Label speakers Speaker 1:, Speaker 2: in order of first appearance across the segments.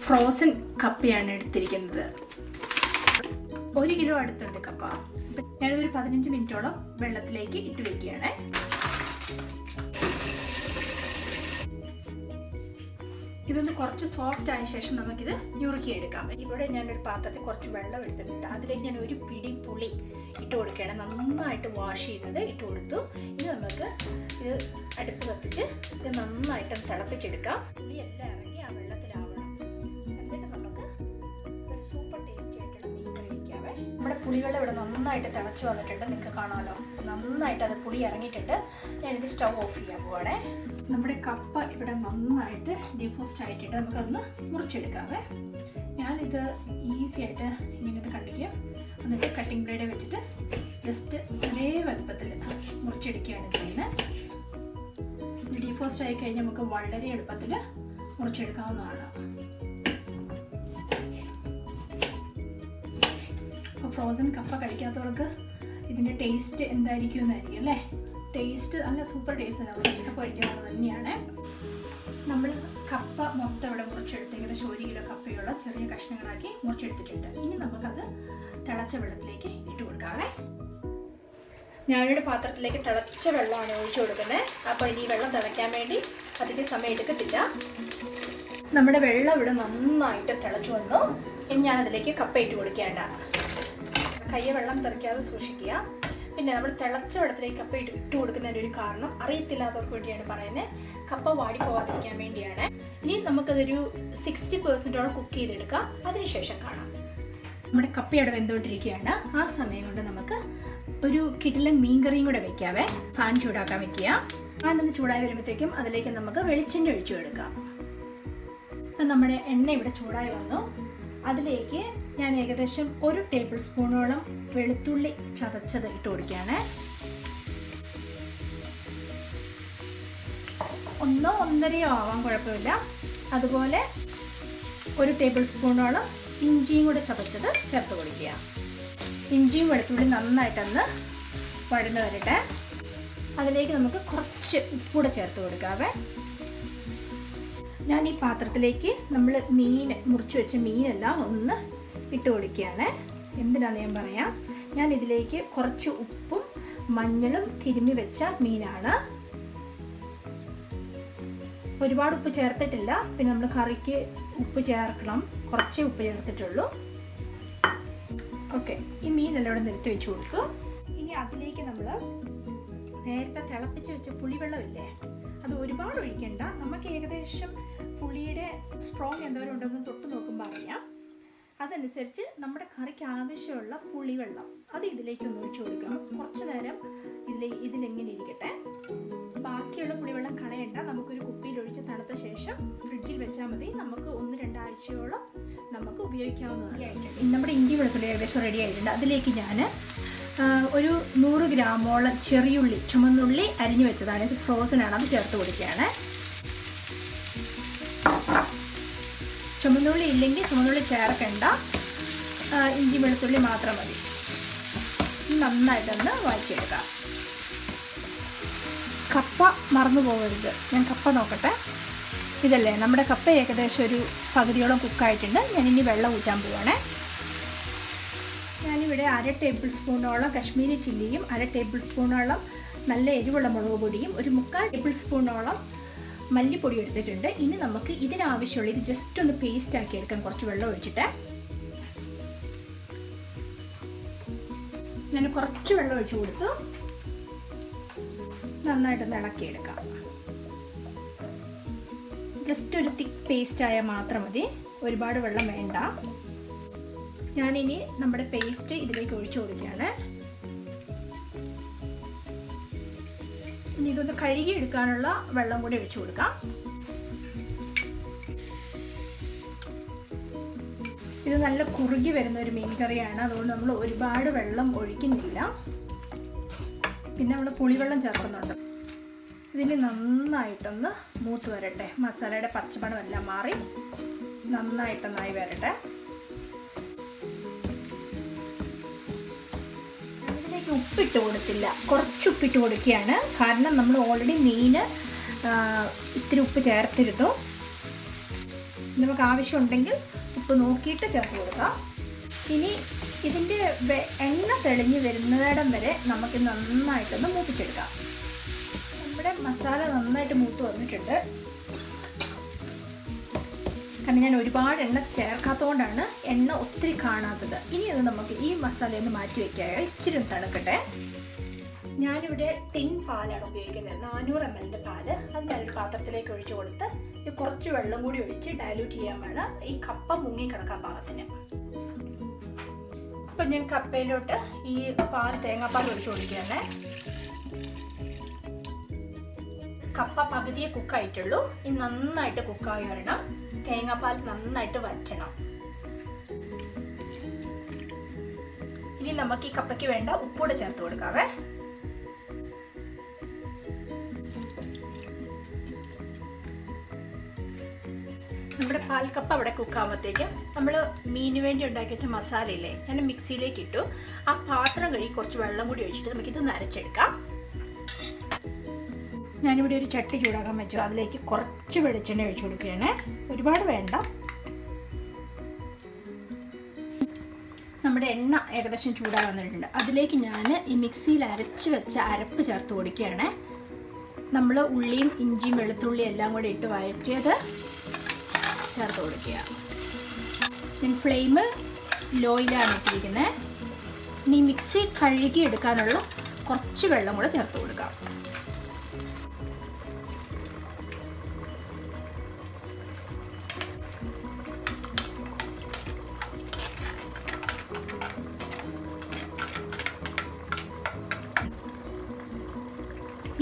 Speaker 1: Frozen കപ്പയാണ് എടുത്തിരിക്കുന്നത്. 1 kilo അടുത്തുണ്ട് കപ്പ. ഞാനിതൊരു 15 മിനിറ്റോളം വെള്ളത്തിലേക്ക് ഇട്ട് വയ്ക്കുകയാണ്. ഇതൊന്ന് കുറച്ച് സോഫ്റ്റ് ആയ ശേഷം നമുക്കിത് ഞുറുക്കിയെടുക്കാം. ഇവിടെ ഞാനൊരു പാത്രത്തിൽ കുറച്ച് വെള്ളം എടുത്തിട്ടുണ്ട്. അതിലേക്ക് ഞാൻ ഒരു പിടി പുളി ഇട്ട് കൊടുക്കുകയാണ്. നന്നായിട്ട് വാഷ് ചെയ്തത് ഇട്ട് കൊടുത്തു. ഇനി നമുക്ക് ഇത് അടുപ്പ് കത്തിച്ച് ഇത് നന്നായിട്ട് തിളപ്പിച്ചെടുക്കാം. പുളിയെല്ലാം ഇറങ്ങി ആ വെള്ളത്തിലാവണം. എന്നിട്ട് നമുക്ക് ഒരു സൂപ്പർ ടേസ്റ്റി ആയിട്ടുള്ള മീൻ കറി വയ്ക്കാവേ. നമ്മുടെ പുളിവെള്ളം ഇവിടെ നന്നായിട്ട് തിളച്ച് വന്നിട്ടുണ്ട്. നിങ്ങൾക്ക് കാണാമല്ലോ, നന്നായിട്ട് അത് പുളി ഇറങ്ങിയിട്ടുണ്ട്. ഞാനിത് സ്റ്റൗ ഓഫ് ചെയ്യാൻ പോവാണേ. നമ്മുടെ കപ്പ ഇവിടെ നന്നായിട്ട് ഡിഫോസ്റ്റ് ആയിട്ടിട്ട് നമുക്കതൊന്ന് മുറിച്ചെടുക്കാവേ. ഞാനിത് ഈസി ആയിട്ട് ഇങ്ങനെ കണ്ടിക്കും. എന്നിട്ട് കട്ടിംഗ് ബ്ലേഡ് വെച്ചിട്ട് ജസ്റ്റ് ഒരേ വലുപ്പത്തിൽ മുറിച്ചെടുക്കുകയാണ് ചെയ്യുന്നത്. ഇത് ഡിഫോസ്റ്റ് ആയി കഴിഞ്ഞാൽ നമുക്ക് വളരെ എളുപ്പത്തിൽ മുറിച്ചെടുക്കാവുന്നതാണ്. അപ്പോൾ ഫ്രോസൺ കപ്പ കഴിക്കാത്തവർക്ക് ഇതിൻ്റെ ടേസ്റ്റ് എന്തായിരിക്കും എന്നായിരിക്കും അല്ലേ. ടേസ്റ്റ് നല്ല സൂപ്പർ ടേസ്റ്റ് ആണ്. നമ്മൾ കപ്പ കഴിക്കുന്നത് തന്നെയാണ്. നമ്മൾ കപ്പ മൊത്തം ഇവിടെ മുറിച്ചെടുത്ത് ഏകദേശം 1 കിലോ കപ്പയുള്ള ചെറിയ കഷ്ണങ്ങളാക്കി മുറിച്ചെടുത്തിട്ടുണ്ട്. ഇനി നമുക്കത് തിളച്ച വെള്ളത്തിലേക്ക് ഇട്ട് കൊടുക്കാവേ. ഞാനിവിടെ പാത്രത്തിലേക്ക് തിളച്ച വെള്ളമാണ് ഒഴിച്ചു കൊടുക്കുന്നത്. അപ്പോൾ ഇനി വെള്ളം തിളയ്ക്കാൻ വേണ്ടി അധികം സമയം എടുക്കത്തില്ല. നമ്മുടെ വെള്ളം ഇവിടെ നന്നായിട്ട് തിളച്ചു വന്നു. ഇനി ഞാനതിലേക്ക് കപ്പ ഇട്ട് കൊടുക്കേണ്ട. കയ്യെ വെള്ളം തെറിക്കാതെ സൂക്ഷിക്കുക. പിന്നെ നമ്മൾ തിളച്ച വെള്ളത്തിലേക്ക് കപ്പ ഇട്ട് കൊടുക്കുന്നതിൻ്റെ ഒരു കാരണം അറിയത്തില്ലാത്തവർക്ക് വേണ്ടിയാണ് പറയുന്നത്. കപ്പ വാടി പോകാതിരിക്കാൻ വേണ്ടിയാണ്. ഇനി നമുക്കതൊരു 60% കുക്ക് ചെയ്തെടുക്കാം. അതിനുശേഷം കാണാം. നമ്മുടെ കപ്പയുടെ വെന്തുകൊണ്ടിരിക്കുകയാണ്. ആ സമയം കൊണ്ട് നമുക്ക് ഒരു കിടിലൻ മീൻ കറിയും കൂടെ വയ്ക്കാവേ. പാൻ ചൂടാക്കാൻ വയ്ക്കുക. പാൻ ഒന്ന് ചൂടായി വരുമ്പോഴത്തേക്കും അതിലേക്ക് നമുക്ക് വെളിച്ചെണ്ണ ഒഴിച്ചു കൊടുക്കാം. അപ്പം നമ്മുടെ എണ്ണ ഇവിടെ ചൂടായി വന്നു. അതിലേക്ക് ഞാൻ ഏകദേശം 1 ടേബിൾ സ്പൂണോളം വെളുത്തുള്ളി ചതച്ചത് ഇട്ട് കൊടുക്കുകയാണ്. 1 1.5 ആവാൻ കുഴപ്പമില്ല. അതുപോലെ 1 ടേബിൾ സ്പൂണോളം ഇഞ്ചിയും കൂടെ ചതച്ചത് ചേർത്ത് കൊടുക്കുക. ഇഞ്ചിയും വെളുത്തുള്ളി നന്നായിട്ടൊന്ന് വഴന്ന് വരട്ടെ. അതിലേക്ക് നമുക്ക് കുറച്ച് ഉപ്പൂടെ ചേർത്ത് കൊടുക്കാവേ. ഞാൻ ഈ പാത്രത്തിലേക്ക് നമ്മൾ മുറിച്ച് വെച്ച മീനെല്ലാം ഒന്ന് ഇട്ട് കൊടുക്കുകയാണ്. എന്തിനാണെന്ന് ഞാൻ പറയാം. ഞാൻ ഇതിലേക്ക് കുറച്ച് ഉപ്പും മഞ്ഞളും തിരുമ്മി വെച്ച മീനാണ്. ഒരുപാട് ഉപ്പ് ചേർത്തിട്ടില്ല. പിന്നെ നമ്മൾ കറിക്ക് ഉപ്പ് ചേർക്കണം. കുറച്ചേ ഉപ്പ് ചേർത്തിട്ടുള്ളൂ. ഓക്കെ, ഈ മീനെല്ലാം ഇവിടെ നിരത്തി വെച്ച് കൊടുത്തു. ഇനി അതിലേക്ക് നമ്മൾ നേരത്തെ തിളപ്പിച്ച് വെച്ച പുളിവെള്ളമില്ലേ, അത് ഒരുപാട് ഒഴിക്കണ്ട. നമുക്ക് ഏകദേശം പുളിയുടെ സ്ട്രോങ് എന്തോരം ഉണ്ടെന്ന് തൊട്ട് നോക്കുമ്പോൾ അറിയാം. അതനുസരിച്ച് നമ്മുടെ കറിക്ക് ആവശ്യമുള്ള പുളിവെള്ളം അത് ഇതിലേക്കൊന്ന് ഒഴിച്ചു കൊടുക്കാം. കുറച്ച് നേരം ഇതിലെങ്ങനെ ഇരിക്കട്ടെ. ബാക്കിയുള്ള പുളിവെള്ളം കളയണ്ട. നമുക്കൊരു കുപ്പിയിൽ ഒഴിച്ച് തണുത്ത ശേഷം ഫ്രിഡ്ജിൽ വെച്ചാൽ മതി. നമുക്ക് 1-2 ആഴ്ചയോളം നമുക്ക് ഉപയോഗിക്കാവുന്നതായിട്ടുണ്ട്. നമ്മുടെ ഇഞ്ചി വെളുത്തുള്ളി ഏകദേശം റെഡി ആയിട്ടുണ്ട്. അതിലേക്ക് ഞാൻ ഒരു 100 ഗ്രാമോളം ചെറിയുള്ളി, ചുമന്നുള്ളി അരിഞ്ഞു വെച്ചതാണ്. ഇത് ഫ്രോസൺ ആണ്. അത് ചേർത്ത് കൊടുക്കുകയാണ്. ചുമന്നുള്ളി ഇല്ലെങ്കിൽ ചുമന്നുള്ളി ചേർക്കണ്ട. ഇഞ്ചി വെളുത്തുള്ളി മാത്രം മതി. നന്നായിട്ടൊന്ന് വഴറ്റിയെടുക്കാം. കപ്പ മറന്നു പോകരുത്. ഞാൻ കപ്പ നോക്കട്ടെ. ഇതല്ലേ നമ്മുടെ കപ്പ ഏകദേശം ഒരു പകുതിയോളം കുക്കായിട്ടുണ്ട്. ഞാനിനി വെള്ളം ഊറ്റാൻ പോവാണേ. ഞാനിവിടെ 1/2 ടേബിൾ സ്പൂണോളം കശ്മീരി ചില്ലിയും 1/2 ടേബിൾ സ്പൂണോളം നല്ല എരിവുള്ള മുളക് പൊടിയും 1/4 ടേബിൾ സ്പൂണോളം മല്ലിപ്പൊടി എടുത്തിട്ടുണ്ട്. ഇനി നമുക്ക് ഇതിനാവശ്യമുള്ള ഇത് ജസ്റ്റ് ഒന്ന് പേസ്റ്റ് ആക്കി എടുക്കാം. കുറച്ച് വെള്ളം ഒഴിച്ചിട്ട് ഞാൻ കുറച്ച് വെള്ളം ഒഴിച്ചു കൊടുത്തു. നന്നായിട്ടൊന്ന് ഇളക്കിയെടുക്കാം. ജസ്റ്റ് ഒരു തിക്ക് പേസ്റ്റ് ആയാൽ മാത്രം മതി. ഒരുപാട് വെള്ളം വേണ്ട. ഞാനിനി നമ്മുടെ പേസ്റ്റ് ഇതിലേക്ക് ഒഴിച്ചു കൊടുക്കുകയാണ്. ഇനി ഇതൊന്ന് കഴുകി എടുക്കാനുള്ള വെള്ളം കൂടി ഒഴിച്ചു കൊടുക്കാം. ഇത് നല്ല കുറുകി വരുന്ന ഒരു മീൻ കറിയാണ്. അതുകൊണ്ട് നമ്മൾ ഒരുപാട് വെള്ളം ഒഴിക്കുന്നില്ല. പിന്നെ നമ്മൾ പുളിവെള്ളം ചേർക്കുന്നുണ്ട്. ഇതിന് നന്നായിട്ടൊന്ന് മൂത്ത് വരട്ടെ. മസാലയുടെ പച്ചമണം എല്ലാം മാറി നന്നായിട്ടൊന്നായി വരട്ടെ. ഇതിലേക്ക് ഉപ്പിട്ട് കൊടുത്തില്ല. കുറച്ച് ഉപ്പിട്ട് കൊടുക്കുകയാണ്. കാരണം നമ്മൾ ഓൾറെഡി മീൻ ഇത്തിരി ഉപ്പ് ചേർത്തിരുന്നു. നമുക്ക് ആവശ്യമുണ്ടെങ്കിൽ ഉപ്പ് നോക്കിയിട്ട് ചേർത്ത് കൊടുക്കാം. ഇനി ഇതിൻ്റെ എണ്ണ തെളിഞ്ഞ് വരുന്നിടം വരെ നമുക്ക് നന്നായിട്ടൊന്ന് മൂപ്പിച്ചെടുക്കാം. നമ്മുടെ മസാല നന്നായിട്ട് മൂത്ത് വന്നിട്ടുണ്ട്. കാരണം ഞാൻ ഒരുപാട് എണ്ണ ചേർക്കാത്തതുകൊണ്ടാണ് എണ്ണ ഒത്തിരി കാണാത്തത്. ഇനി അത് നമുക്ക് ഈ മസാലയൊന്ന് മാറ്റി വയ്ക്കുക, ഇച്ചിരി തണുക്കട്ടെ. ഞാനിവിടെ ടിൻ പാലാണ് ഉപയോഗിക്കുന്നത്, 400 ml പാല്. അത് ഞാനൊരു പാത്രത്തിലേക്ക് ഒഴിച്ചു കൊടുത്ത് കുറച്ച് വെള്ളം കൂടി ഒഴിച്ച് ഡയലൂട്ട് ചെയ്യാൻ വേണം, ഈ കപ്പ മുങ്ങി കിടക്കാൻ പാകത്തിന്. അപ്പം ഞാൻ കപ്പയിലോട്ട് ഈ തേങ്ങാപ്പാൽ ഒഴിച്ചു കൊടുക്കുകയാണ്. കപ്പ പകുതിയെ കുക്കായിട്ടുള്ളൂ. ഇനി നന്നായിട്ട് കുക്കായി വരണം. തേങ്ങാപ്പാൽ നന്നായിട്ട് വറ്റണം. ഇനി നമുക്ക് ഈ കപ്പയ്ക്ക് വേണ്ട ഉപ്പൂടെ ചേർത്ത് കൊടുക്കാവേ. നമ്മുടെ പാൽക്കപ്പ അവിടെ കുക്കാകുമ്പോഴത്തേക്കും നമ്മൾ മീനിന് വേണ്ടി ഉണ്ടാക്കി വെച്ച മസാലയില്ലേ, ഞാൻ മിക്സിയിലേക്ക് ഇട്ടു. ആ പാത്രം കഴുകി കുറച്ച് വെള്ളം കൂടി ഒഴിച്ചിട്ട് നമുക്കിത് നരച്ചെടുക്കാം. ഞാനിവിടെ ഒരു ചട്ടി ചൂടാക്കാൻ വെച്ചു. അതിലേക്ക് കുറച്ച് വെളിച്ചെണ്ണ ഒഴിച്ചു കൊടുക്കുകയാണ്, ഒരുപാട് വേണ്ട. നമ്മുടെ എണ്ണ ഏകദേശം ചൂടാകാൻ വന്നിട്ടുണ്ട്. അതിലേക്ക് ഞാൻ ഈ മിക്സിയിൽ അരച്ച് വെച്ച അരപ്പ് ചേർത്ത് കൊടുക്കുകയാണ്. നമ്മൾ ഉള്ളിയും ഇഞ്ചിയും വെളുത്തുള്ളിയും എല്ലാം കൂടി ഇട്ട് വഴറ്റിയത് ചേർത്ത് കൊടുക്കുക. ഞാൻ ഫ്ലെയിം ലോയിലാണ് ഇട്ടിരിക്കുന്നത്. ഇനി മിക്സി കഴുകി എടുക്കാനുള്ള കുറച്ച് വെള്ളം കൂടെ ചേർത്ത് കൊടുക്കാം.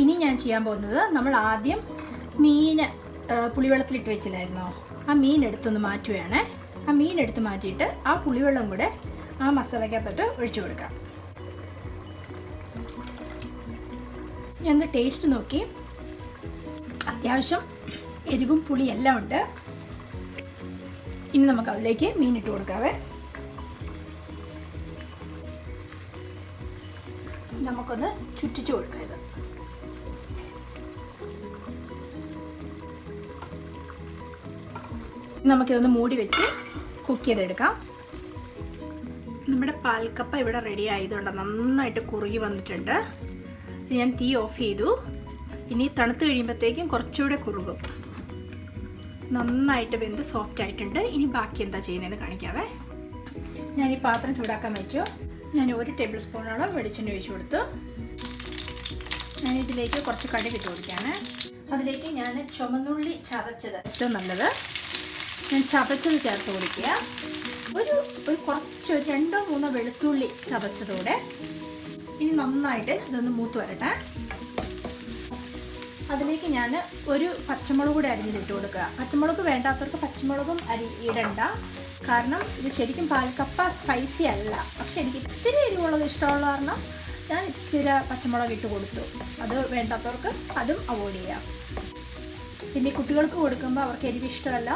Speaker 1: ഇനി ഞാൻ ചെയ്യാൻ പോകുന്നത്, നമ്മൾ ആദ്യം മീൻ പുളിവെള്ളത്തിലിട്ട് വെച്ചില്ലായിരുന്നോ, ആ മീൻ എടുത്തൊന്ന് മാറ്റുകയാണ്. ആ മീൻ എടുത്ത് മാറ്റിയിട്ട് ആ പുളിവെള്ളം കൂടെ ആ മസാലക്കകത്തോട്ട് ഒഴിച്ചു കൊടുക്കാം. ഞാൻ ടേസ്റ്റ് നോക്കി, അത്യാവശ്യം എരിവും പുളിയെല്ലാം ഉണ്ട്. ഇനി നമുക്ക് അതിലേക്ക് മീൻ ഇട്ട് കൊടുക്കാവേ. നമുക്കൊന്ന് ചുറ്റിച്ചു കൊടുക്കാം. ഇത് നമുക്കിതൊന്ന് മൂടി വെച്ച് കുക്ക് ചെയ്തെടുക്കാം. നമ്മുടെ പാൽക്കപ്പ ഇവിടെ റെഡി ആയതുകൊണ്ട് നന്നായിട്ട് കുറുകി വന്നിട്ടുണ്ട്. ഞാൻ തീ ഓഫ് ചെയ്തു. ഇനി തണുത്ത് കഴിയുമ്പോഴത്തേക്കും കുറച്ചുകൂടെ കുറുകും. നന്നായിട്ട് വെന്ത് സോഫ്റ്റ് ആയിട്ടുണ്ട്. ഇനി ബാക്കി എന്താ ചെയ്യുന്നതെന്ന് കാണിക്കാവേ. ഞാൻ ഈ പാത്രം ചൂടാക്കാൻ വെച്ചു. ഞാൻ 1 ടേബിൾ സ്പൂണോളം വെളിച്ചെണ്ണ ഒഴിച്ചു കൊടുത്തു. ഞാനിതിലേക്ക് കുറച്ച് കടുക് ഇട്ട് കൊടുക്കുകയാണ്. അതിലേക്ക് ഞാൻ ചുമന്നുള്ളി ചതച്ചത്, ഏറ്റവും നല്ലത്, ഞാൻ ചതച്ചത് ചേർത്ത് കൊടുക്കുക. ഒരു കുറച്ച് 2-3 വെളുത്തുള്ളി ചതച്ചതോടെ. ഇനി നന്നായിട്ട് ഇതൊന്ന് മൂത്ത് വരട്ടെ. അതിലേക്ക് ഞാൻ ഒരു പച്ചമുളക് കൂടി അരിഞ്ഞിട്ട് കൊടുക്കുക. പച്ചമുളക് വേണ്ടാത്തവർക്ക് പച്ചമുളകും ഇടണ്ട. കാരണം ഇത് ശരിക്കും പാൽക്കപ്പ സ്പൈസി അല്ല. പക്ഷെ എനിക്ക് ഇത്തിരി എരിവുള്ളത് ഇഷ്ടമുള്ള കാരണം ഞാൻ ഇച്ചിരി പച്ചമുളക് ഇട്ട് കൊടുത്തു. അത് വേണ്ടാത്തവർക്ക് അതും അവോയ്ഡ് ചെയ്യാം. പിന്നെ കുട്ടികൾക്ക് കൊടുക്കുമ്പോൾ അവർക്ക് എരിവ് ഇഷ്ടമല്ല.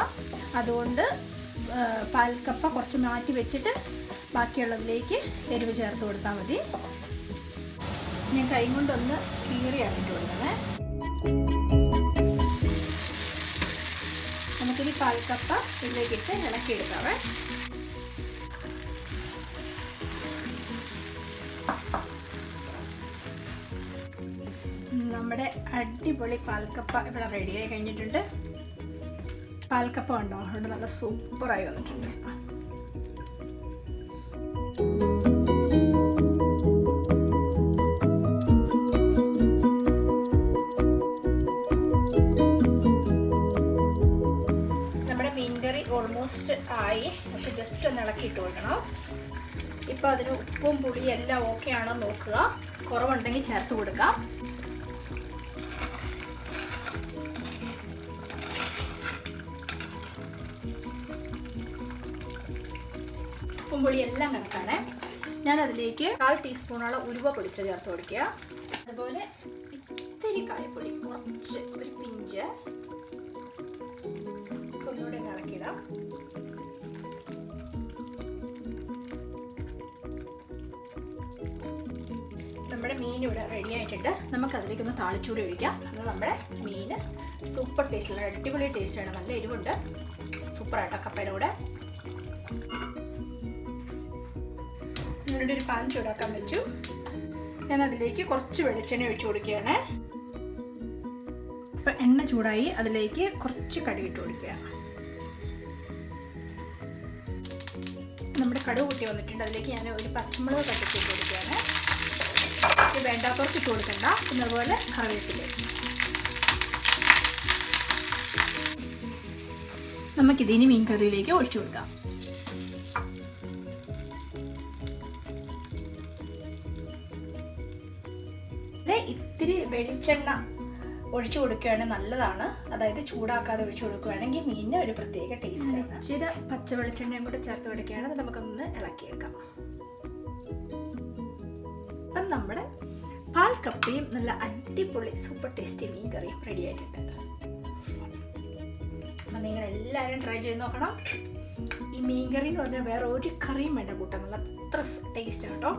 Speaker 1: അതുകൊണ്ട് പാൽക്കപ്പ കുറച്ച് മാറ്റി വെച്ചിട്ട് ബാക്കിയുള്ളതിലേക്ക് എരിവ് ചേർത്ത് കൊടുത്താൽ മതി. ഞാൻ കൈ കൊണ്ടൊന്ന് കീറിയാണ് ഇട്ട് കൊടുക്കുന്നത്. നമുക്കിനി പാൽക്കപ്പ ഇതിലേക്കിട്ട് ഇളക്കിയെടുക്കാവേ. നമ്മുടെ അടിപൊളി പാൽക്കപ്പ ഇവിടെ റെഡിയായി കഴിഞ്ഞിട്ടുണ്ട്. പാൽക്കപ്പ ഉണ്ടോ, അവിടെ നല്ല സൂപ്പറായി വന്നിട്ടുണ്ട്. നമ്മുടെ മീൻകറി ഓൾമോസ്റ്റ് ആയി. നമുക്ക് ജസ്റ്റ് ഒന്ന് ഇളക്കിയിട്ട് കൊടുക്കണം. ഇപ്പോൾ അതിന് ഉപ്പും പുളിയും എല്ലാം ഓക്കെ ആണോ നോക്കുക. കുറവുണ്ടെങ്കിൽ ചേർത്ത് കൊടുക്കാം. ഉപ്പും പുളി എല്ലാം കണക്കാണ്. ഞാൻ അതിലേക്ക് 1/4 ടീസ്പൂണോളം ഉലുവ പൊടിച്ച് ചേർത്ത് കൊടുക്കുക. അതുപോലെ ഇത്തിരി കായപ്പൊടി, കുറച്ച് ഒരു പിഞ്ച്, ഒന്നുകൂടെ ഇളക്കിയിടാം. നമ്മുടെ മീൻ ഇവിടെ റെഡി ആയിട്ടുണ്ട്. നമുക്കതിലേക്കൊന്ന് താളിച്ചൂടി ഒഴിക്കാം. അത് നമ്മുടെ മീൻ സൂപ്പർ ടേസ്റ്റിലുള്ള അടിപൊളി ടേസ്റ്റാണ്. നല്ല എരിവുണ്ട്. സൂപ്പറായിട്ടോ കപ്പയുടെ കൂടെ. ഞാനിവിടെ ഒരു പാൻ ചൂടാക്കാൻ വെച്ചു. ഞാൻ അതിലേക്ക് കുറച്ച് വെളിച്ചെണ്ണ ഒഴിച്ചു കൊടുക്കുകയാണ്. അപ്പം എണ്ണ ചൂടായി, അതിലേക്ക് കുറച്ച് കടുക് ഇട്ട് കൊടുക്കുക. നമ്മുടെ കടുക് കൂട്ടി വന്നിട്ടുണ്ട്. അതിലേക്ക് ഞാൻ ഒരു പച്ചമുളക് കട്ടിട്ട് കൊടുക്കുകയാണ്. ഇത് വേണ്ടാത്തവർക്ക് ഇട്ട് കൊടുക്കണ്ട. പിന്നെ അതുപോലെ കറിവേപ്പില. നമുക്കിതിന് മീൻ കറിയിലേക്ക് ഒഴിച്ചു കൊടുക്കാം. ഇത്തിരി വെളിച്ചെണ്ണ ഒഴിച്ചു കൊടുക്കുകയാണെങ്കിൽ നല്ലതാണ്. അതായത് ചൂടാക്കാതെ ഒഴിച്ചു കൊടുക്കുകയാണെങ്കിൽ മീനിന് ഒരു പ്രത്യേക ടേസ്റ്റ്. ഇച്ചിരി പച്ച വെളിച്ചെണ്ണയും കൂടെ ചേർത്ത് കൊടുക്കുകയാണെങ്കിൽ നമുക്കൊന്ന് ഇളക്കിയെടുക്കാം. അപ്പം നമ്മുടെ പാൽ കപ്പയും നല്ല അടിപൊളി സൂപ്പർ ടേസ്റ്റി മീൻ കറിയും റെഡി ആയിട്ടുണ്ട്. അപ്പം നിങ്ങളെല്ലാവരും ട്രൈ ചെയ്ത് നോക്കണം. ഈ മീൻ കറി എന്ന് പറഞ്ഞാൽ വേറെ ഒരു കറിയും വേണ്ട കൂട്ടാൻ, നല്ല അത്ര ടേസ്റ്റാണ് കേട്ടോ.